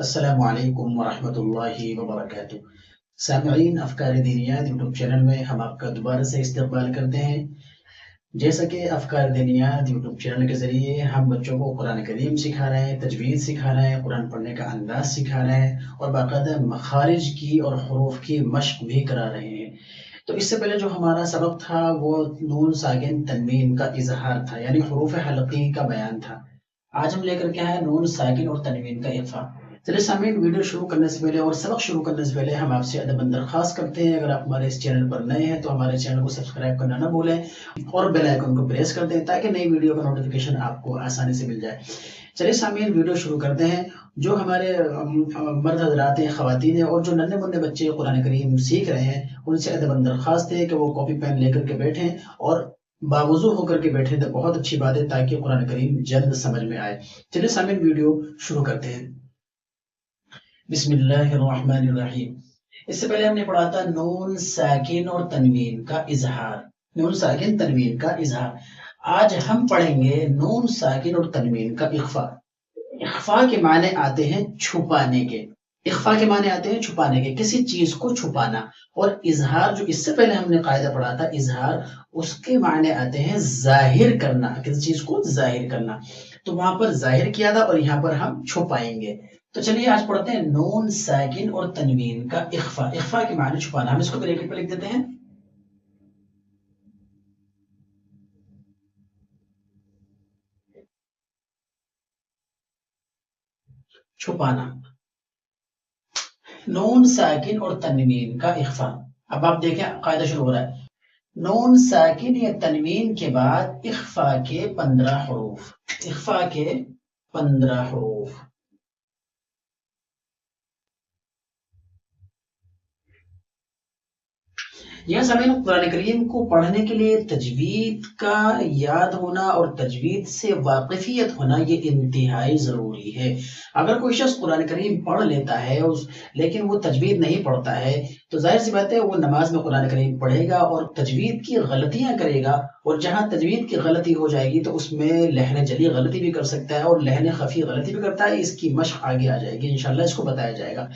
السلام علیکم ورحمۃ اللہ وبرکاتہ۔ سامعین، افکار دینیات یوٹیوب چینل میں ہم آپ کا دوبارہ سے استقبال کرتے ہیں۔ جیسا کہ افکار دینیات یوٹیوب چینل کے ذریعے ہم بچوں کو قرآن کریم سکھا رہے ہیں، تجوید سکھا رہے ہیں، قرآن پڑھنے کا انداز سکھا رہے ہیں اور باقاعدہ مخارج کی اور حروف کی مشق بھی کرا رہے ہیں۔ تو اس سے پہلے جو ہمارا سبق تھا وہ نون ساکن تنوین کا اظہار تھا، یعنی حروف حلقی کا بیان تھا۔ آج ہم لے کر کے آئے نون ساکن اور تنوین کا اخفا۔ چلیے سامعین، ویڈیو شروع کرنے سے پہلے اور سبق شروع کرنے سے پہلے ہم آپ سے ادب درخواست کرتے ہیں، اگر آپ ہمارے اس چینل پر نئے ہیں تو ہمارے چینل کو سبسکرائب کرنا نہ بھولیں اور بیل آئیکن کو پریس کر دیں تاکہ نئی ویڈیو کا نوٹیفیکیشن آپ کو آسانی سے مل جائے۔ چلیے سامعین، ویڈیو شروع کرتے ہیں۔ جو ہمارے مرد حضرات ہیں، خواتین ہیں اور جو ننھے منھے بچے قرآن کریم سیکھ رہے ہیں، ان سے ادب درخواست ہے کہ وہ کاپی پین لے کر کے بیٹھیں اور باوضو ہو کر کے بیٹھیں تو بہت اچھی بات ہے تاکہ قرآن کریم جلد سمجھ میں آئے۔ چلیے سامعین، ویڈیو شروع کرتے ہیں۔ بسم اللہ الرحمن الرحیم۔ اس سے پہلے ہم نے پڑھا تھا نون ساکن اور تنوین کا اظہار، نون ساکن تنوین کا اظہار۔ آج ہم پڑھیں گے نون ساکن اور تنوین کا اخفا۔ اخفا کے معنی آتے ہیں چھپانے کے، اخفا کے معنی آتے ہیں چھپانے کے، کسی چیز کو چھپانا۔ اور اظہار جو اس سے پہلے ہم نے قاعدہ پڑھا تھا اظہار، اس کے معنی آتے ہیں ظاہر کرنا، کسی چیز کو ظاہر کرنا۔ تو وہاں پر ظاہر کیا تھا اور یہاں پر ہم چھپائیں گے۔ تو چلیے آج پڑھتے ہیں نون ساکن اور تنوین کا اخفا۔ اخفا کے معنی چھپانا، ہم اس کو بریکٹ پہ لکھ دیتے ہیں۔ چھپانا، نون ساکن اور تنوین کا اخفا۔ اب آپ دیکھیں قاعدہ شروع ہو رہا ہے، نون ساکن یا تنوین کے بعد اخفا کے 15 حروف، اخفا کے 15 حروف۔ یہ سامعین، قرآن کریم کو پڑھنے کے لیے تجوید کا یاد ہونا اور تجوید سے واقفیت ہونا یہ انتہائی ضروری ہے۔ اگر کوئی شخص قرآن کریم پڑھ لیتا ہے لیکن وہ تجوید نہیں پڑھتا ہے تو ظاہر سی بات ہے وہ نماز میں قرآن کریم پڑھے گا اور تجوید کی غلطیاں کرے گا، اور جہاں تجوید کی غلطی ہو جائے گی تو اس میں لحن جلی غلطی بھی کر سکتا ہے اور لحن خفی غلطی بھی کرتا ہے۔ اس کی مشق آگے آ جائے گی، انشاءاللہ اس کو بتایا جائے گا۔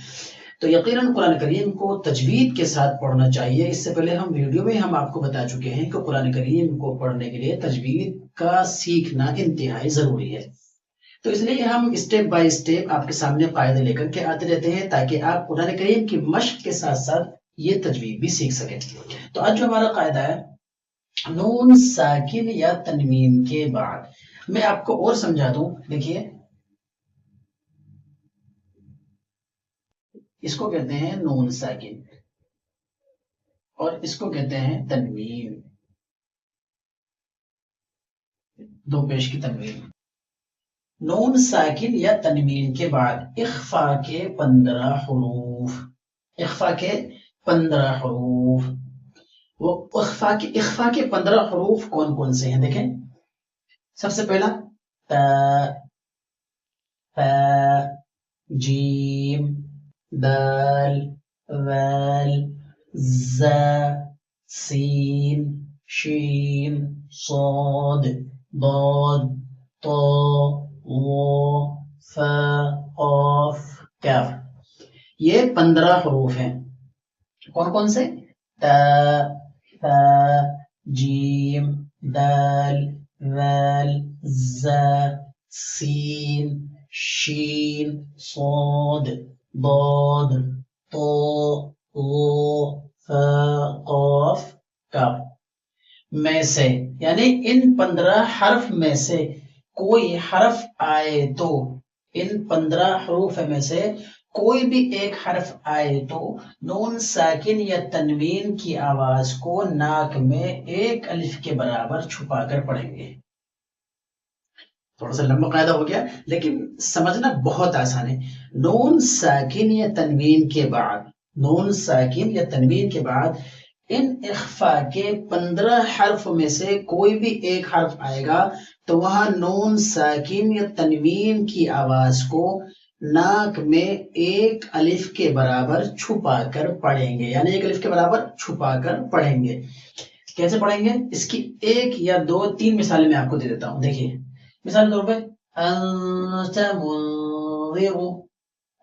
تو یقیناً قرآن کریم کو تجوید کے ساتھ پڑھنا چاہیے۔ اس سے پہلے ہم ویڈیو میں ہم آپ کو بتا چکے ہیں کہ قرآن کریم کو پڑھنے کے لیے تجوید کا سیکھنا انتہائی ضروری ہے۔ تو اس لیے ہم اسٹیپ بائی اسٹیپ آپ کے سامنے قاعدے لے کر کے آتے رہتے ہیں تاکہ آپ قرآن کریم کی مشق کے ساتھ ساتھ یہ تجوید بھی سیکھ سکیں۔ تو آج جو ہمارا قاعدہ ہے، نون ساکن یا تنوین کے بعد، میں آپ کو اور سمجھا دوں، دیکھیے اس کو کہتے ہیں نون ساکن اور اس کو کہتے ہیں تنوین، دو پیش کی تنوین۔ نون ساکن یا تنوین کے بعد اخفا کے 15 حروف، اخفا کے 15 حروف۔ وہ اخفا کے 15 حروف کون کون سے ہیں؟ دیکھیں، سب سے پہلا تا، فا، جیم، دال، وال، زا، سین، شین، صاد، ضاد، طا، ظا، فا، قاف، کاف۔ یہ 15 حروف ہیں۔ کون کون سے؟ تا، فا، جیم، دال، وال، زا، سین، شین، صاد، ضاد، طا، ظا، فا، قاف، کاف۔ میں سے، یعنی ان 15 حرف میں سے کوئی حرف آئے تو، ان 15 حروف میں سے کوئی بھی ایک حرف آئے تو نون ساکن یا تنوین کی آواز کو ناک میں ایک الف کے برابر چھپا کر پڑھیں گے۔ تھوڑا سا لمبا قاعدہ ہو گیا لیکن سمجھنا بہت آسان ہے۔ نون ساکن یا تنوین کے بعد، نون ساکن یا تنوین کے بعد ان اخفا کے 15 حرف میں سے کوئی بھی ایک حرف آئے گا تو وہاں نون ساکن یا تنوین کی آواز کو ناک میں ایک الف کے برابر چھپا کر پڑھیں گے، یعنی ایک الف کے برابر چھپا کر پڑھیں گے۔ کیسے پڑھیں گے؟ اس کی ایک یا دو تین مثالیں میں آپ کو دے دیتا ہوں۔ دیکھیے مثال کے طور پہ انت منذر،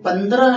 15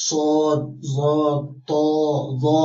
صاد, ضاد, طا, ظا,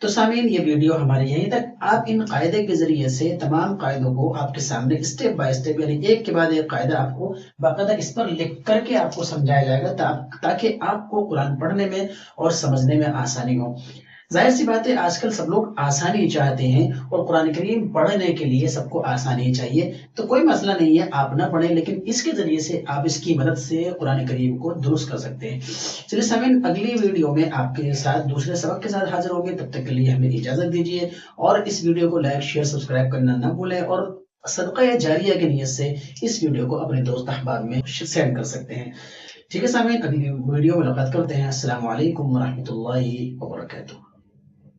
تو سامعین یہ ویڈیو ہمارے یہیں تک. آپ ان قاعدے کے ذریعے سے تمام قاعدوں کو آپ کے سامنے اسٹیپ بائی اسٹیپ یعنی ایک کے بعد ایک قاعدہ آپ کو باقاعدہ اس پر لکھ کر کے آپ کو سمجھایا جائے گا تاکہ آپ کو قرآن پڑھنے میں اور سمجھنے میں آسانی ہو. ظاہر سی بات ہے آج کل سب لوگ آسانی چاہتے ہیں اور قرآن کریم پڑھنے کے لیے سب کو آسانی چاہیے. تو کوئی مسئلہ نہیں ہے آپ نہ پڑھیں لیکن اس کے ذریعے سے آپ اس کی مدد سے قرآن کریم کو درست کر سکتے ہیں. چلیے سامعین اگلی ویڈیو میں آپ کے ساتھ دوسرے سبق کے ساتھ حاضر ہوں گے. تب تک کے لیے ہمیں اجازت دیجیے اور اس ویڈیو کو لائک شیئر سبسکرائب کرنا نہ بھولیں اور صدقہ جاریہ کی نیت سے اس ویڈیو کو اپنے دوست احباب میں سینڈ کر سکتے ہیں. ٹھیک ہے سامعین اگلی ویڈیو میں ملاقات کرتے ہیں. السلام علیکم ورحمۃ اللہ وبرکاتہ.